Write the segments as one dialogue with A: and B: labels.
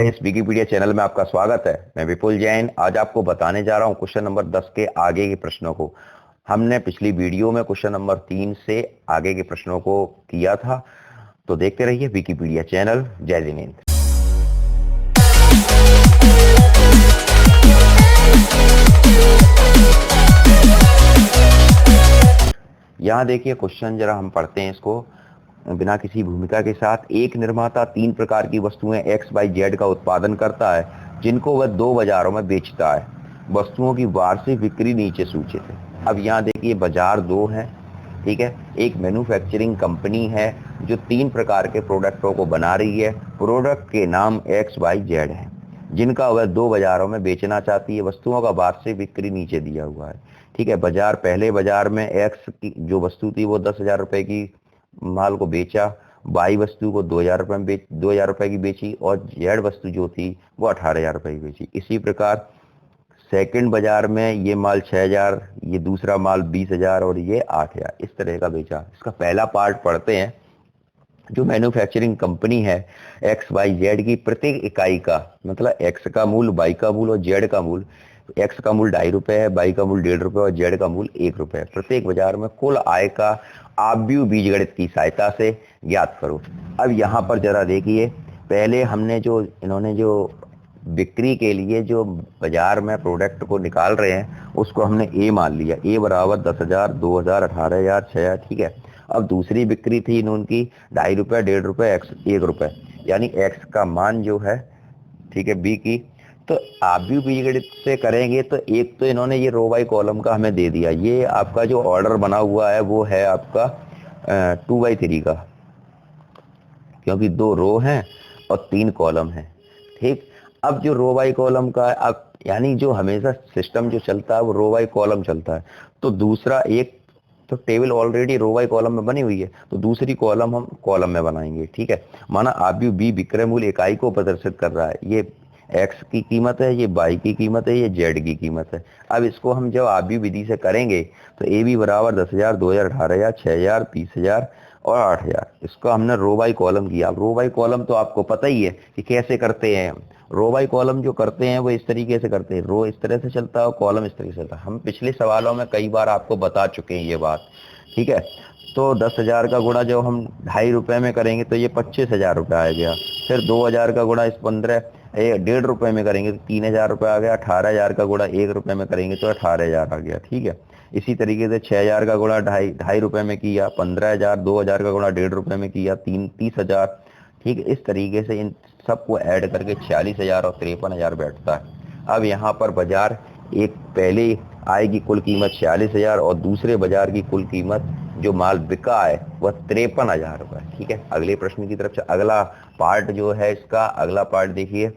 A: Guys, Wikipedia channel में आपका स्वागत है। मैं विपुल जैन आज आपको बताने जा रहा हूं क्वेश्चन नंबर 10 के आगे के प्रश्नों को। हमने पिछली वीडियो में क्वेश्चन नंबर 3 से आगे के प्रश्नों को किया था, तो देखते रहिए विकिपीडिया चैनल। जय जिनेंद्र। यहाँ देखिए क्वेश्चन, जरा हम पढ़ते हैं इसको बिना किसी भूमिका के साथ। एक निर्माता 3 प्रकार की वस्तुएं एक्स वाई जेड का उत्पादन करता है, जिनको वह 2 बाजारों में बेचता है। वस्तुओं की वार्षिक बिक्री नीचे सूचित है। अब यहाँ देखिए बाजार 2 हैं, ठीक है। एक मैन्युफैक्चरिंग कंपनी है जो 3 प्रकार के प्रोडक्टों को बना रही है। प्रोडक्ट के नाम एक्स वाई जेड है, जिनका वह 2 बाजारों में बेचना चाहती है। वस्तुओं का वार्षिक बिक्री नीचे दिया हुआ है, ठीक है। बाजार, पहले बाजार में एक्स की जो वस्तु थी वो 10,000 रुपए की माल को बेचा, वाई वस्तु को 2,000 रुपए में 2,000 रुपए की बेची, और जेड वस्तु जो थी वो 18,000 रुपए की बेची। इसी प्रकार सेकंड बाजार में ये माल 6,000, ये दूसरा माल 20,000 और ये 8,000, इस तरह का बेचा। इसका पहला पार्ट पढ़ते हैं। जो मैन्युफैक्चरिंग कंपनी है एक्स वाई जेड की, प्रत्येक इकाई का मतलब एक्स का मूल, वाई का मूल और जेड का मूल। एक्स का मूल 2.5 रुपए है, वाई का मूल 1.5 रुपए और जेड का मूल 1 रुपए है। प्रत्येक बाजार में कुल आय का आव्यूह बीजगणित की सहायता से ज्ञात करो। अब यहाँ पर जरा देखिए, पहले हमने जो इन्होंने जो बिक्री के लिए जो बाजार में प्रोडक्ट को निकाल रहे हैं उसको हमने ए मान लिया। ए बराबर 10,000, 2,000, 18,000, 6,000, ठीक है। अब दूसरी बिक्री थी इनकी 2.5 रुपए, 1.5 रुपए, 1 रुपए, यानी एक्स का मान जो है, ठीक है, बी की। तो आव्यूह बीजगणित से करेंगे तो एक तो इन्होंने ये रो बाई कॉलम का हमें दे दिया। ये आपका जो ऑर्डर बना हुआ है वो है आपका 2/3 का, क्योंकि 2 रो हैं और 3 कॉलम हैं, ठीक। अब जो रो बाई कॉलम का, अब यानी जो हमेशा सिस्टम जो चलता है वो रो बाई कॉलम चलता है। तो दूसरा एक तो table already row by column में बनी हुई है, तो दूसरी कॉलम हम कॉलम में बनाएंगे, ठीक है। माना आव्यूह बी विक्रय मूल्य इकाई को प्रदर्शित कर रहा है। ये एक्स की कीमत है, ये वाई की कीमत है, ये जेड की कीमत है। अब इसको हम जब आव्यूह विधि से करेंगे तो ए बी बराबर 10,000, 2,000, 18,000, 6,000, 20,000 और 8,000। इसको हमने रो बाई कॉलम किया। अब रो बाई कॉलम तो आपको पता ही है कि कैसे करते हैं। रो बाई कॉलम जो करते हैं वो इस तरीके से करते हैं, रो इस तरह से चलता है और कॉलम इस तरीके से चलता है। हम पिछले सवालों में कई बार आपको बता चुके हैं ये बात, ठीक है। तो 10,000 का गुणा जब हम 2.5 रुपए में करेंगे तो ये 25,000 रुपये आ गया। फिर 2,000 का गुणा इस 1.5 रुपए में करेंगे तो 3,000 रुपये आ गया। 18,000 का गुणा 1 रुपए में करेंगे तो 18,000 आ गया, ठीक है। इसी तरीके से 6,000 का गुणा 2.5 रुपए में किया, 15,000, 2,000 का गुणा 1.5 रुपए में किया, 30,000, ठीक है। इस तरीके से इन सबको ऐड करके 46,000 और 53,000 बैठता है। अब यहाँ पर बाजार एक पहले आय की कुल कीमत 46,000 और दूसरे बाजार की कुल कीमत जो माल बिका है वह 53,000 रुपये, ठीक है। अगले प्रश्न की तरफ से अगला पार्ट जो है इसका, अगला पार्ट देखिए।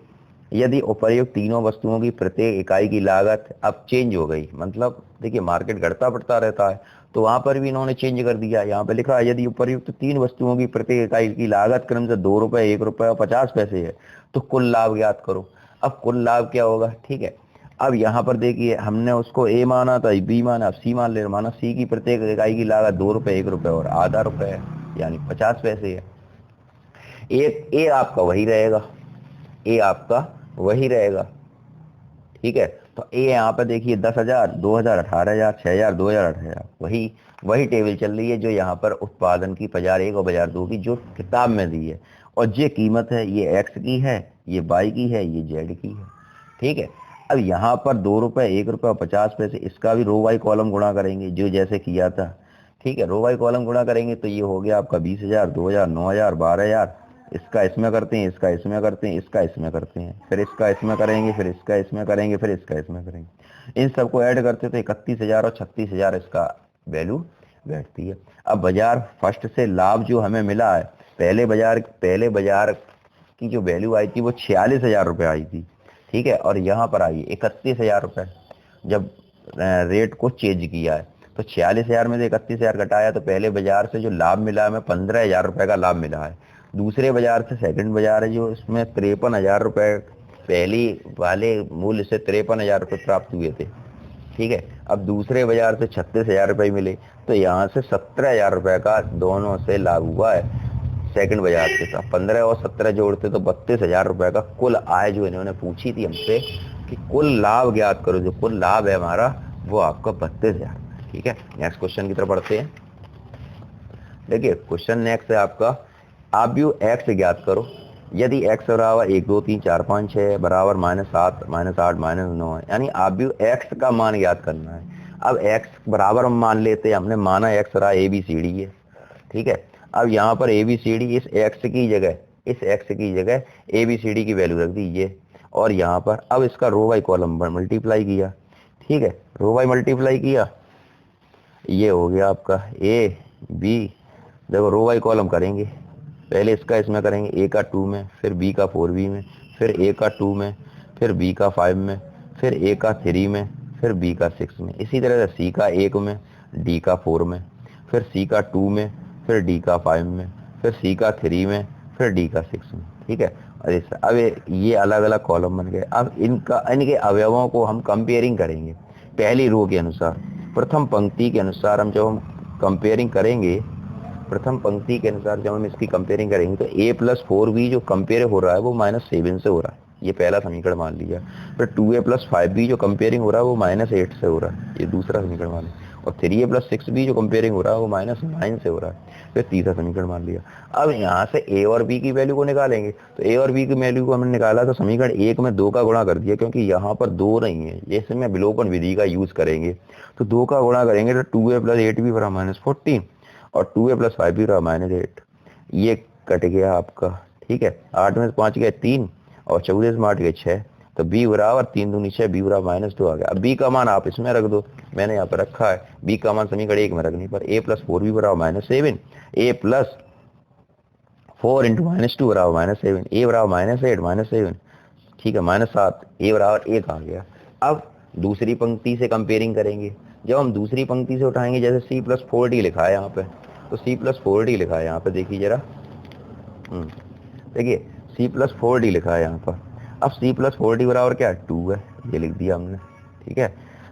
A: यदि उपर्युक्त तीनों वस्तुओं की प्रत्येक इकाई की लागत अब चेंज हो गई, मतलब देखिए मार्केट घटता बढ़ता रहता है, तो वहां पर भी इन्होंने चेंज कर दिया। यहाँ पे लिखा है यदि उपर्युक्त 3 वस्तुओं की प्रत्येक इकाई की लागत क्रम से 2 रुपए, 1 रुपए और 50 पैसे है, तो कुल लाभ ज्ञात करो। अब कुल लाभ क्या होगा, ठीक है। अब यहाँ पर देखिए हमने उसको ए माना था, बी माना, अब सी मान ले। माना सी की प्रत्येक इकाई की लागत 2 रुपए, 1 रुपए और आधा रुपए है, यानी 50 पैसे है। ए आपका वही रहेगा, ए आपका वही रहेगा, ठीक है। तो ए यहाँ पे देखिए 10,000, 2,000, 18,000, 6,000, 2,000, 18,000, वही टेबल चल रही है जो यहाँ पर उत्पादन की बाजार 1 और बाजार 2 की जो किताब में दी है। और ये कीमत है, ये एक्स की है, ये वाई की है, ये जेड की है, ठीक है। अब यहाँ पर 2 रुपए, 1 रुपए और 50 पैसे, इसका भी रो वाई कॉलम गुणा करेंगे जो जैसे किया था, ठीक है। रो वाई कॉलम गुणा करेंगे तो ये हो गया आपका 20,000, 2,000, 9,000, 12,000। इसका इसमें करते हैं, इसका इसमें करते हैं, इसका इसमें करते हैं, फिर इसका इसमें करेंगे, फिर इसका इसमें करेंगे, फिर इसका इसमें करेंगे। इन सबको ऐड करते तो 31,000 और 36,000 इसका वैल्यू बैठती है। अब बाजार फर्स्ट से लाभ जो हमें मिला है, पहले बाजार की जो वैल्यू आई थी वो 46,000 रुपये आई थी, ठीक है। और यहाँ पर आई 31,000 रुपये। जब रेट को चेंज किया है तो 46,000 में से 31,000 घटाया तो पहले बाजार से जो लाभ मिला है हमें 15,000 रुपये का लाभ मिला है। दूसरे बाजार से सेकंड बाजार है जो इसमें 53,000 रुपये, पहली वाले मूल्य से 53,000 रुपये प्राप्त हुए थे, ठीक है। अब दूसरे बाजार से 36,000 रुपये मिले, तो यहाँ से 17,000 रुपये का दोनों से लाभ हुआ है। सेकंड बाजार के साथ 15 और 17 जोड़ते तो 32,000 रुपए का कुल आय जो इन्होंने पूछी थी हमसे कि कुल लाभ ज्ञात करो, जो कुल लाभ है हमारा वो आपका 32,000। ठीक है, नेक्स्ट क्वेश्चन की तरफ बढ़ते हैं। देखिए क्वेश्चन नेक्स्ट है आपका, आप यू एक्स ज्ञात करो यदि एक्स बराबर 1 2 3 4 5 6 बराबर -7 -8 -9 है, यानी आप यू एक्स का मान ज्ञात करना है। अब एक्स बराबर हम मान लेते हैं, हमने माना एक्स रहा ए बी सी डी है। ठीक है, अब यहाँ पर ए बी सी डी इस एक्स की जगह ए बी सी डी की वैल्यू रख दी ये, और यहाँ पर अब इसका रो बाई कॉलम पर मल्टीप्लाई किया। ठीक है, रो बाई मल्टीप्लाई किया, ये हो गया आपका ए बी, देखो रो बाई कॉलम करेंगे, पहले इसका इसमें करेंगे, ए का 2 में, फिर बी का 4b में, फिर ए का 2 में, फिर बी का 5 में, फिर ए का 3 में, फिर बी का 6 में। इसी तरह से सी का 1 में, डी का 4 में, फिर सी का 2 में, फिर डी का 5 में, फिर सी का 3 में, फिर डी का 6 में। ठीक है, अब ये अलग अलग कॉलम बन गए। अब इनके अवयवों को हम कंपेयरिंग करेंगे पहली रो के अनुसार, प्रथम पंक्ति के अनुसार। हम जब हम कंपेयरिंग करेंगे, प्रथम पंक्ति के अनुसार जब हम इसकी कंपेयरिंग करेंगे तो a प्लस 4b जो कंपेयर हो रहा है वो -7 से हो रहा है, ये पहला समीकरण मान लिया। फिर 2a प्लस 5b जो कंपेयरिंग हो रहा है वो -8 से हो रहा है, ये दूसरा समीकरण मान लिया। और 3a प्लस 6b जो कंपेयरिंग हो रहा है वो -9 से हो रहा है, फिर तीसरा समीकरण मान लिया। अब यहाँ से a और b की वैल्यू को निकालेंगे, तो a और b की वैल्यू को हमने निकाला तो समीकरण 1 में 2 का गुणा कर दिया, क्योंकि यहाँ पर 2 नहीं है, जैसे में विलोपन विधि का यूज करेंगे तो 2 का गुणा करेंगे तो 2a प्लस 8b बराबर -14 और 2a प्लस 5b बराबर -8, ये कट गया आपका। ठीक है, 8 में से 5 गए 3 और 14 में 8 गए 6, तो b बराबर 3 दूनी 6, b बराबर -2 आ गया। अब b का मान आप इसमें रख दो, मैंने यहाँ पर रखा है, b का मान समीकरण 1 में रखने पर a प्लस 4b बराबर -7, a प्लस 4 इंटू -2 बराबर -7, a बराबर -8 -7, ठीक है -7, a बराबर 1 आ गया। अब दूसरी पंक्ति से कंपेयरिंग करेंगे, जब हम दूसरी पंक्ति से उठाएंगे, जैसे c प्लस 4d लिखा है यहाँ पे, तो c प्लस 4d लिखा है यहाँ पे, देखिए जरा, देखिए c प्लस 4d लिखा है यहाँ पर। अब c प्लस 4d बराबर क्या है, 2 है, ये लिख दिया हमने। ठीक है,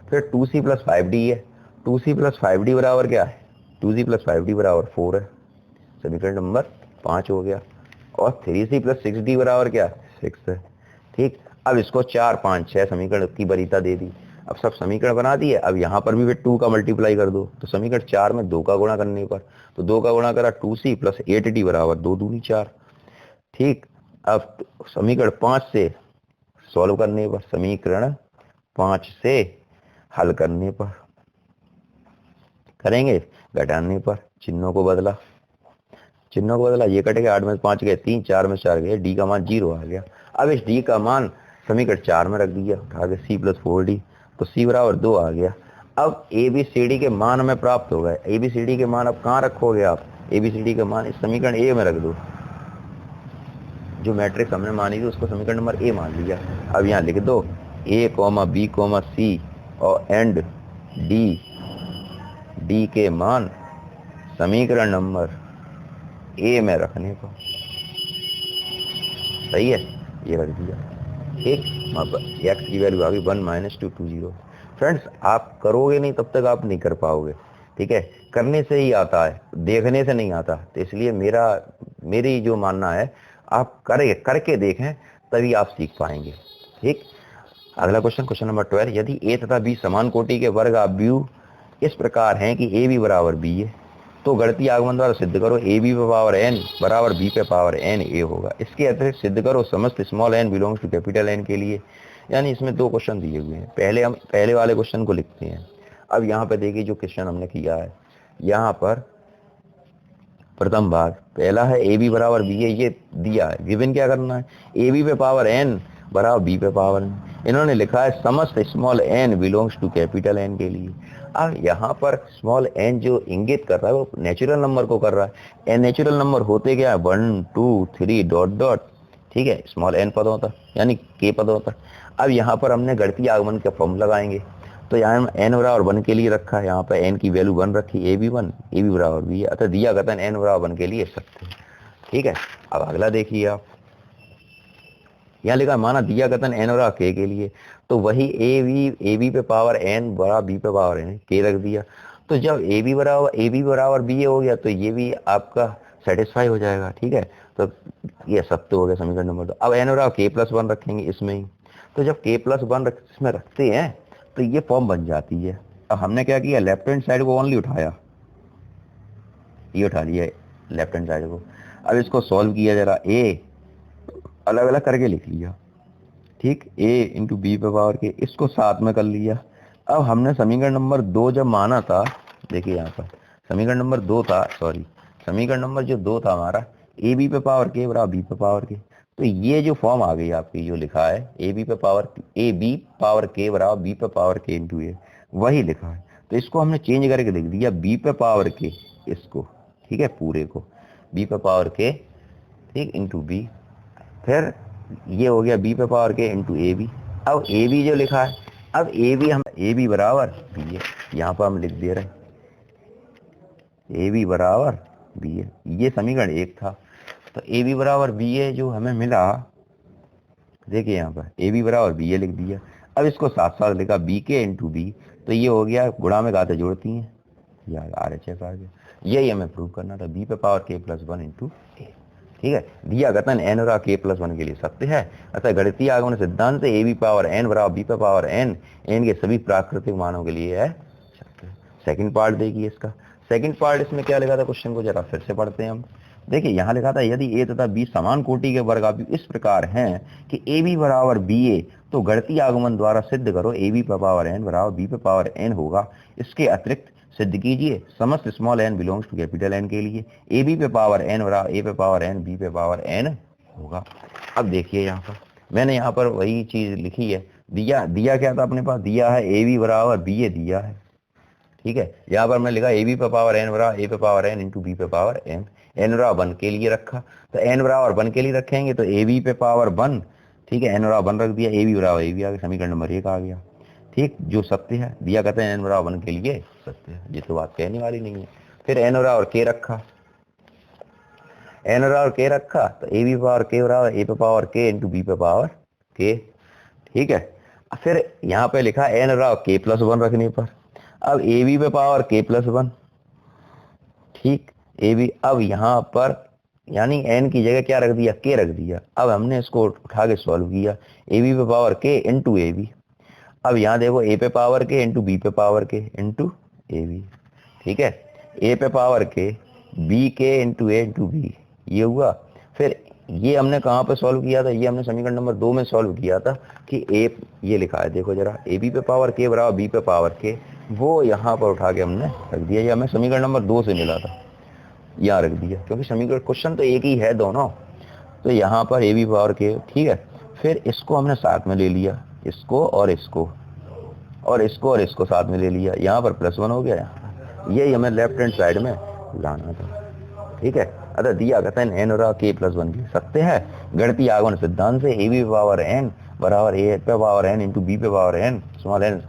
A: फिर 2c प्लस 5d है, 2c प्लस 5d बराबर क्या है, 2c प्लस 5d बराबर 4 है, समीकरण नंबर 5 हो गया। और 3c प्लस 6d बराबर क्या है, 6 है। ठीक, अब इसको 4 5 6 समीकरण की वरीयता दे दी, अब सब समीकरण बना दिए। अब यहाँ पर भी 2 का मल्टीप्लाई कर दो, तो समीकरण 4 में 2 का गुणा करने पर, तो 2 का गुणा करा 2c प्लस 8d बराबर 2 दूनी 4। ठीक, अब समीकरण 5 से सॉल्व करने पर, समीकरण 5 से हल करने पर करेंगे, घटाने पर चिन्हों को बदला, ये कट गया, 8 में 5 गए 3, 4 में 4 गए, डी का मान 0 आ गया। अब इस डी का मान समीकरण 4 में रख दिया, उठा के c प्लस 4d, तो c बराबर 2 आ गया। अब ए बी सी डी के मान हमें प्राप्त हो गए। ए बी सी डी के मान अब कहाँ रखोगे आप, ए बी सी डी के मान इस समीकरण ए में रख दो, जो मैट्रिक्स हमने मानी थी उसको समीकरण नंबर ए मान लिया। अब यहाँ लिख दो a, b, c और एंड डी के मान समीकरण नंबर ए में रखने को, सही है, ये रख दिया। ठीक, एक्स की वैल्यू आ गई 1 - 2 2 0। फ्रेंड्स, आप करोगे नहीं तब तक आप नहीं कर पाओगे। ठीक है, करने से ही आता है, देखने से नहीं आता। तो इसलिए मेरी जो मानना है, आप करके देखें तभी आप सीख पाएंगे। ठीक, अगला क्वेश्चन नंबर 12, यदि ए तथा बी समान कोटि के वर्ग अवयव इस प्रकार हैं कि ए बी बराबर बी है, तो गणितीय आगमन द्वारा सिद्ध करो ए बी पे पावर एन बराबर बी पे पावर एन ए होगा। इसके अतिरिक्त सिद्ध करो समस्त small N belongs to capital N के लिए। यानी इसमें 2 क्वेश्चन दिए हुए हैं, पहले हम पहले वाले क्वेश्चन को लिखते हैं। अब यहाँ पे देखिए जो क्वेश्चन हमने किया है, यहाँ पर प्रथम भाग पहला है ए बी बराबर बी है, ये दिया है, गिवन क्या करना है, ए बी पे पावर एन बराबर बी पे पावर एन। इन्होंने लिखा है समस्त small N belongs to capital N के लिए। अब यहाँ पर स्मॉल एन जो इंगित कर रहा है वो नेचुरल नंबर को कर रहा है। नेचुरल नंबर होते क्या है, 1 2 3 डॉट डॉट। ठीक है, स्मॉल एन पद होता यानी के पद होता। अब यहाँ पर हमने गणितीय आगमन का फॉर्म लगाएंगे, तो यहाँ एन बराबर 1 के लिए रखा है, यहाँ पर एन की वैल्यू 1 रखी, ए बी 1 ए बी बराबर बी है, अतः दिया कथन एन बराबर 1 के लिए सत्य है। ठीक है, अब अगला देखिए आप, यहाँ लिखा माना दिया कथन एन बराबर के लिए, तो वही ए बी पे पावर एन बराबर बी पे पावर एन के रख दिया। तो जब ए बी बराबर बी हो गया, तो ये भी आपका सेटिस्फाई हो जाएगा। ठीक है, तो ये सत्य हो गया समीकरण नंबर 2। अब एन और k+1 रखेंगे इसमें ही, तो जब k+1 इसमें रखते हैं तो ये फॉर्म बन जाती है। अब हमने क्या किया, लेफ्ट हैंड साइड को ओनली उठाया, ये उठा लिया लेफ्ट हैंड साइड को। अब इसको सॉल्व किया जरा, ए अलग अलग करके लिख लिया, ठीक, a इंटू बी पे पावर के, इसको साथ में कर लिया। अब हमने समीकरण नंबर 2 जब माना था, देखिए यहाँ पर समीकरण नंबर 2 था, सॉरी समीकरण नंबर जो 2 था हमारा, ए बी पे पावर के बराबर बी पे पावर के, तो ये जो फॉर्म आ गई आपकी जो लिखा है ए बी पावर के बराबर बी पे पावर के इंटू ए, वही लिखा है। तो इसको हमने चेंज करके लिख दिया बी पे पावर के, इसको, ठीक है, पूरे को बी पे पावर के, ठीक, इंटू बी, फिर ये हो गया बी पे पावर के इंटू ए बी। अब ए बी जो लिखा है, अब ए बी हम ए बी बराबर बी है, यहाँ पर हम लिख दे रहे हैं ए बी बराबर बी है, ये समीकरण 1 था। तो ए बी बराबर बी है जो हमें मिला, देखिए यहाँ पर ए बी बराबर बी ए लिख दिया। अब इसको साथ साथ लिखा बी के इंटू बी, तो ये हो गया गुणा में गाते जोड़ती हैं, या आर एच एस आ गया। यही हमें प्रूव करना था, बी पे पावर k+1 इंटू ए। ठीक है, दिया कथन एन और k+1 के लिए सत्य है, अतः गणितीय आगमन सिद्धांत से ए बी पावर एन बराबर बी पे पावर एन एन के सभी प्राकृतिक मानों के लिए है सत्य। सेकंड पार्ट देखिए इसका, सेकंड पार्ट इसमें क्या लिखा था क्वेश्चन को जरा फिर से पढ़ते हैं हम। देखिए यहाँ लिखा था यदि ए तथा बी समान कोटि के वर्ग इस प्रकार हैं कि ए बी बराबर बी ए, तो गणितीय आगमन द्वारा सिद्ध करो ए बी पे पावर एन बराबर बी पे पावर एन होगा। इसके अतिरिक्त सिद्ध कीजिए समस्त small N belongs to capital N के लिए ए बी पे पावर एन बराबर ए पे पावर एन बी पे पावर एन होगा। अब देखिए यहाँ पर मैंने यहाँ पर वही चीज लिखी है, दिया क्या था अपने पास, दिया है ए बी बराबर बी ए दिया है, ठीक है। यहाँ पर मैं लिखा ए बी पे पावर एन बराबर ए पे पावर एन इंटू बी पे पावर एन, एन बराबर 1 के लिए रखा, तो एन बराबर 1 के लिए रखेंगे तो ए बी पे पावर 1, ठीक है, एन बराबर 1 रख दिया, ए बी बराबर ए बी आ गया, समीकरण नंबर 1 आ गया, ठीक, जो सत्य है। दिया कहते हैं एन बराबर 1 के लिए सत्य है, ये तो बात कहने वाली नहीं है। फिर एन बराबर के रखा, एन बराबर के रखा, तो ए बी पावर के बराबर ए पे पावर के इंटू बी पे पावर के, ठीक है। फिर यहाँ पे लिखा एन बराबर k+1 रखने पर, अब ए बी पे पावर k+1, ठीक, ए बी, अब यहाँ पर यानी एन की जगह क्या रख दिया, के रख दिया। अब हमने इसको उठा के सॉल्व किया, ए बी पे पावर के इंटू ए बी, अब यहाँ देखो ए पे पावर के इंटू बी पे पावर के इंटू ए बी, ठीक है, ए पे पावर के बी के इंटू ए इंटू बी, ये हुआ। फिर ये हमने कहाँ पे सॉल्व किया था, ये हमने समीकरण नंबर 2 में सॉल्व किया था कि ए, ये लिखा है देखो जरा, ए बी पे पावर के बराबर बी पे पावर के, वो यहाँ पर उठा के हमने रख दिया, ये हमें समीकरण नंबर 2 से मिला था, यहाँ रख दिया, क्योंकि समीकरण क्वेश्चन तो एक ही है दोनों, तो यहाँ पर ए बी पावर के, ठीक है। फिर इसको हमने साथ में ले लिया, इसको और इसको और इसको और इसको साथ में ले लिया, यहाँ पर +1 हो गया, यही हमें लेफ्ट हैंड साइड में लाना था, ठीक है। अतः दिया कथन एन और k+1 की सत्य है, गणितीय आगमन सिद्धांत से ए बी पावर एन बराबर ए पे पावर एन इंटू बी पे पावर एन स्मॉल एन।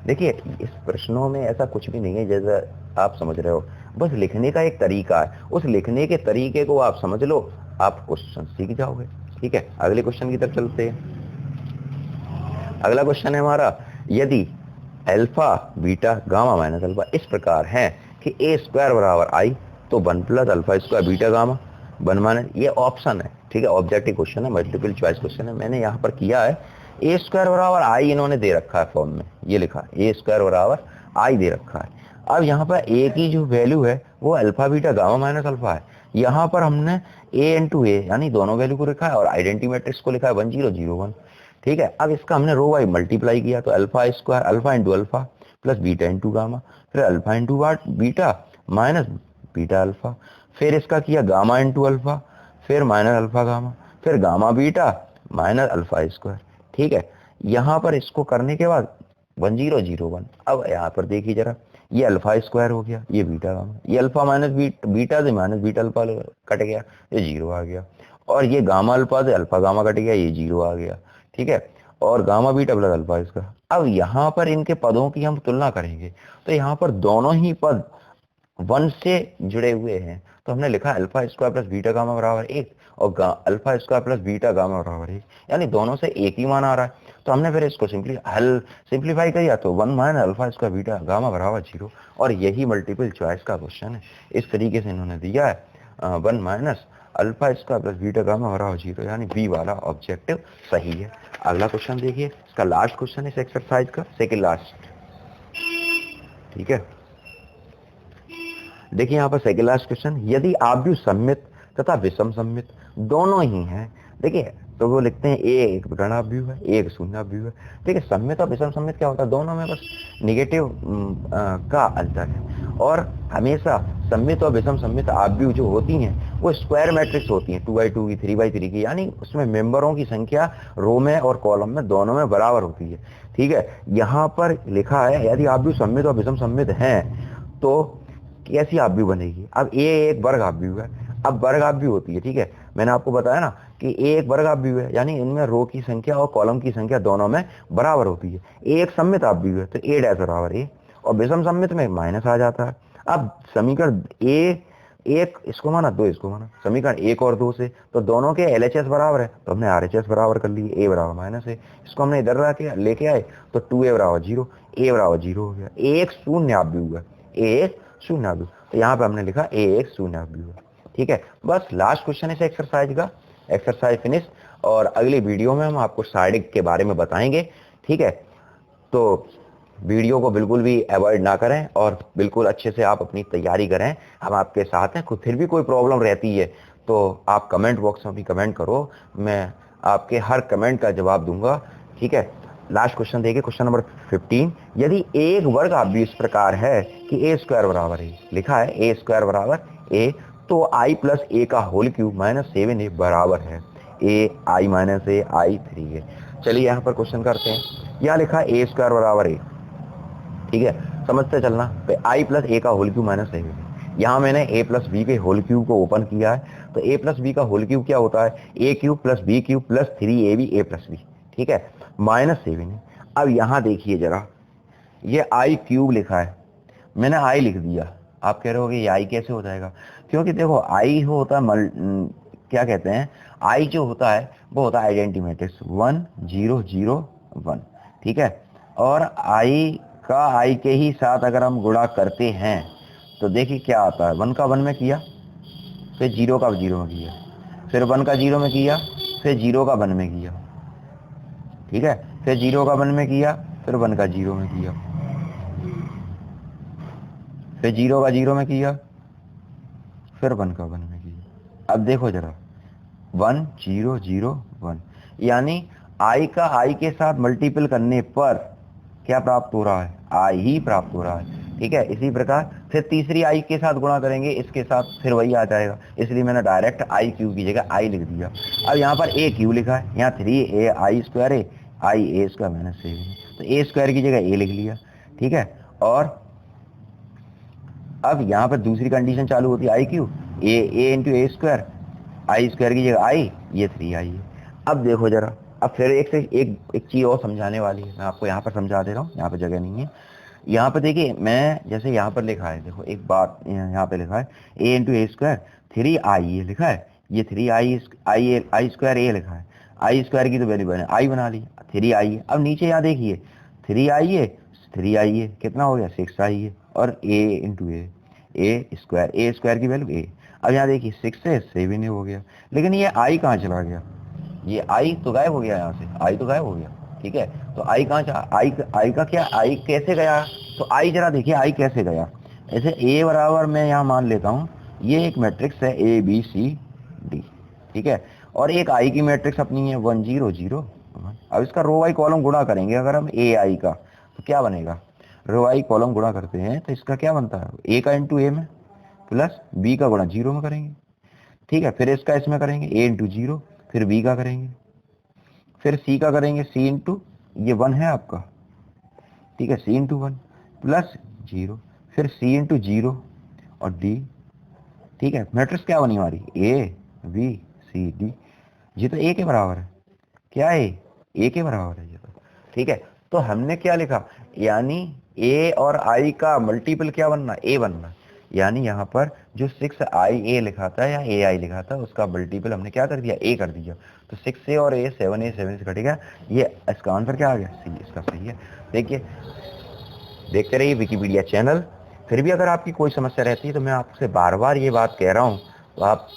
A: देखिए इस प्रश्नों में ऐसा कुछ भी नहीं है जैसा आप समझ रहे हो, बस लिखने का एक तरीका है, उस लिखने के तरीके को आप समझ लो, आप क्वेश्चन सीख जाओगे, ठीक है। अगले क्वेश्चन की तरफ चलते हैं। अगला क्वेश्चन है हमारा, यदि alpha beta gamma minus alpha इस प्रकार है कि ए स्क्वायर बराबर आई, तो 1 plus alpha square beta gamma 1 minus, ये ऑप्शन है, ठीक है, ऑब्जेक्टिव क्वेश्चन है, मल्टीपल चॉइस क्वेश्चन है। मैंने यहाँ पर किया है ए स्क्वायर बराबर आई, इन्होंने दे रखा है फॉर्म में, ये लिखा ए स्क्वायर बराबर आई दे रखा है। अब यहाँ पर ए की जो वैल्यू है वो alpha beta gamma minus alpha है, यहाँ पर हमने ए इंटू ए यानी दोनों वैल्यू को लिखा है और आइडेंटिटी मैट्रिक्स को लिखा है 1 0 0 1, ठीक है। अब इसका हमने रो वाई मल्टीप्लाई किया, तो alpha square alpha into alpha plus beta into gamma, फिर alpha into beta minus beta alpha, फिर इसका किया गामा इंटू अल्फा, फिर माइनस अल्फा गामा, फिर gamma beta minus alpha square, ठीक है। यहाँ पर इसको करने के बाद 1 0 0 1, अब यहाँ पर देखिए जरा, ये अल्फा स्क्वायर हो गया, ये बीटा गामा, ये अल्फा माइनस बीटा से माइनस बीटा अल्फा कट गया, ये 0 आ गया, और ये गामा अल्फा से अल्फा गामा कट गया, ये 0 आ गया, ठीक है, और गामा बीटा प्लस अल्फा इसका। अब यहाँ पर इनके पदों की हम तुलना करेंगे, तो यहाँ पर दोनों ही पद 1 से जुड़े हुए हैं, तो हमने लिखा alpha square plus beta gamma बराबर 1 और alpha square plus beta gamma बराबर 1, यानी दोनों से एक ही मान आ रहा है। तो हमने फिर इसको सिंप्लीफाई किया, तो 1 minus alpha square beta gamma बराबर 0, और यही मल्टीपल चॉइस का क्वेश्चन है, इस तरीके से इन्होंने दिया है। 1 minus alpha square plus beta gamma बराबर 0, यानी बी वाला ऑब्जेक्टिव सही है। अगला क्वेश्चन देखिए, इसका लास्ट क्वेश्चन है इस एक्सरसाइज का, सेकंड लास्ट। ठीक है, देखिए यहाँ पर सेकंड लास्ट क्वेश्चन, यदि आव्यूह सममित तथा विषम सममित दोनों ही हैं, देखिए तो वो लिखते हैं ए एक ऋणाव्यूह है, ए एक शून्याव्यूह है। ठीक है, सममित और विषम सममित क्या होता है, दोनों में बस निगेटिव का अंतर है। और हमेशा सममित और विषम सममित आव्यूह जो होती हैं वो स्क्वायर मैट्रिक्स होती हैं, 2x2 की, 3x3 की, यानी उसमें मेंबरों की संख्या रो में और कॉलम में दोनों में बराबर होती है। ठीक है, यहाँ पर लिखा है यदि आव्यूह सममित और विषम सममित हैं तो कैसी आव्यूह बनेगी। अब ए एक वर्ग आव्यूह है, अब वर्ग आव्यूह होती है। ठीक है, मैंने आपको बताया ना कि ए एक वर्ग आव्यूह है, यानी इनमें रो की संख्या और कॉलम की संख्या दोनों में बराबर होती है। ए एक सममित आव्यूह है तो ए डैश बराबर ए, और विषम सममित में माइनस आ जाता है। अब समीकरण ए एक इसको माना, दो इसको माना, समीकरण एक और दो से तो दोनों के एलएचएस बराबर है, तो हमने आरएचएस बराबर कर लिए, ए बराबर माइनस ए, इसको हमने इधर रख के लेके आए तो 2a बराबर 0, ए बराबर 0 हो गया। ए एक शून्य आव्यूह है, ए एक शून्य आव्यूह, तो यहाँ पे हमने लिखा ए एक शून्य आव्यूह है। ठीक है, बस लास्ट क्वेश्चन इस एक्सरसाइज का, एक्सरसाइज फिनिश। और अगली वीडियो में हम आपको साइडिक के बारे में बताएंगे। ठीक है, तो वीडियो को बिल्कुल भी अवॉइड ना करें और बिल्कुल अच्छे से आप अपनी तैयारी करें, हम आपके साथ हैं। फिर भी कोई प्रॉब्लम रहती है तो आप कमेंट बॉक्स में भी कमेंट करो, मैं आपके हर कमेंट का जवाब दूंगा। ठीक है, लास्ट क्वेश्चन देखिए, क्वेश्चन नंबर 15, यदि एक वर्ग आव्यूह इस प्रकार है कि ए स्क्वायर बराबर है, लिखा है ए स्क्वायर बराबर ए, तो आई प्लस ए का होल क्यूब माइनस 7a बराबर है ए आई माइनस ए आई 3a। चलिए यहाँ पर क्वेश्चन करते हैं, यहाँ लिखा है ए स्क्वायर बराबर ए। ठीक है, समझते चलना, आई प्लस ए का होल क्यूब माइनस 7, यहाँ मैंने ए प्लस बी के होल क्यूब को ओपन किया है, तो ए प्लस बी का होल क्यूब क्या होता है, A cube plus B cube plus 3ab A plus B. ठीक है, माइनस 7 है। अब यहाँ देखिए जरा, ये आई क्यूब लिखा है, मैंने आई लिख दिया। आप कह रहे हो कि ये आई कैसे हो जाएगा, क्योंकि देखो आई होता है क्या कहते हैं, आई जो होता है वो होता है आइडेंटिटी मैट्रिक्स 1 0 0 1। ठीक है, और आई का आई के ही साथ अगर हम गुणा करते हैं तो देखिए क्या आता है, 1 का 1 में किया, फिर 0 का 0 में किया, फिर 1 का 0 में किया, फिर 0 का 1 में किया। ठीक है, फिर 0 का 1 में किया, फिर 1 का 0 में किया, फिर 0 का 0 में किया, फिर 1 का 1 में किया। अब देखो जरा, 1 0 0 1, यानी आई का आई के साथ मल्टीपल करने पर क्या प्राप्त हो रहा है, आई ही प्राप्त हो रहा है। ठीक है, इसी प्रकार फिर तीसरी आई के साथ गुणा करेंगे इसके साथ, फिर वही आ जाएगा, इसलिए मैंने डायरेक्ट आई क्यू की जगह आई लिख दिया। अब यहाँ पर ए क्यू लिखा है, यहाँ 3a आई स्क्वायर ए आई ए स्क्वायर माइनस 7, तो ए स्क्वायर की जगह ए लिख लिया। ठीक है, और अब यहाँ पर दूसरी कंडीशन चालू होती है, I Q A into A square, I square की जगह आई, ये 3i है। अब देखो जरा, अब फिर एक से एक चीज और समझाने वाली है, मैं आपको यहाँ पर समझा दे रहा हूँ, यहाँ पर जगह नहीं है। यहाँ पर देखिए, मैं जैसे यहाँ पर लिखा है, देखो एक बात यहाँ पे लिखा है ए इंटू ए स्क्वायर 3i ये लिखा है, ये 3i आई स्क्वायर ए लिखा है, आई स्क्वायर की तो वैल्यू बने आई बना ली, 3i है। अब नीचे यहाँ देखिए 3i है कितना हो गया 6i है, और ए इंटू ए स्क्वायर की वैल्यू ए। अब यहाँ देखिए 6 से 7 हो गया, लेकिन ये आई कहाँ चला गया, ये आई तो गायब हो गया, यहाँ से आई तो गायब हो गया। ठीक है, तो आई कहाँ आई का क्या, आई कैसे गया, तो आई जरा देखिए आई कैसे गया, ऐसे ए बराबर मैं यहाँ मान लेता हूँ, ये एक मैट्रिक्स है ए बी सी डी। ठीक है, और एक आई की मैट्रिक्स अपनी है 1 0 0 1। अब इसका रो वाई कॉलम गुणा करेंगे अगर हम ए आई का, तो क्या बनेगा, रो आई कॉलम गुणा करते हैं तो इसका क्या बनता है, ए का इंटू ए में प्लस बी का गुणा 0 में करेंगे। ठीक है, फिर इसका इसमें करेंगे ए इंटू 0, फिर बी का करेंगे, फिर सी का करेंगे सी इंटू ये 1 है आपका। ठीक है, सी इंटू 1 प्लस 0, फिर सी इंटू 0 और डी। ठीक है, मैट्रिक्स क्या बनी हमारी, ए बी सी डी, ये तो ए के बराबर है, क्या है ए के बराबर है ये तो। ठीक है, तो हमने क्या लिखा, यानी ए और आई का मल्टीपल क्या बनना, ए बनना, यानी यहाँ पर जो 6ia लिखा था या ai लिखा था उसका मल्टीपल हमने क्या कर दिया, ए कर दिया, तो 6a और a 7a 7 से कटेगा, ये इसका आंसर क्या आ गया, सी, इसका सही है। देखिए, देखते रहिए विकिपीडिया चैनल। फिर भी अगर आपकी कोई समस्या रहती है तो मैं आपसे बार बार ये बात कह रहा हूँ, तो आप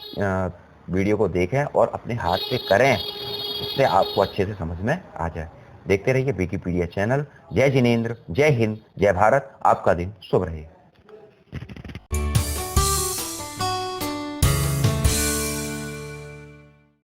A: वीडियो को देखें और अपने हाथ से करें, इससे आपको अच्छे से समझ में आ जाए। देखते रहिए विकिपीडिया चैनल। जय जिनेंद्र, जय हिंद, जय भारत। आपका दिन शुभ रहे।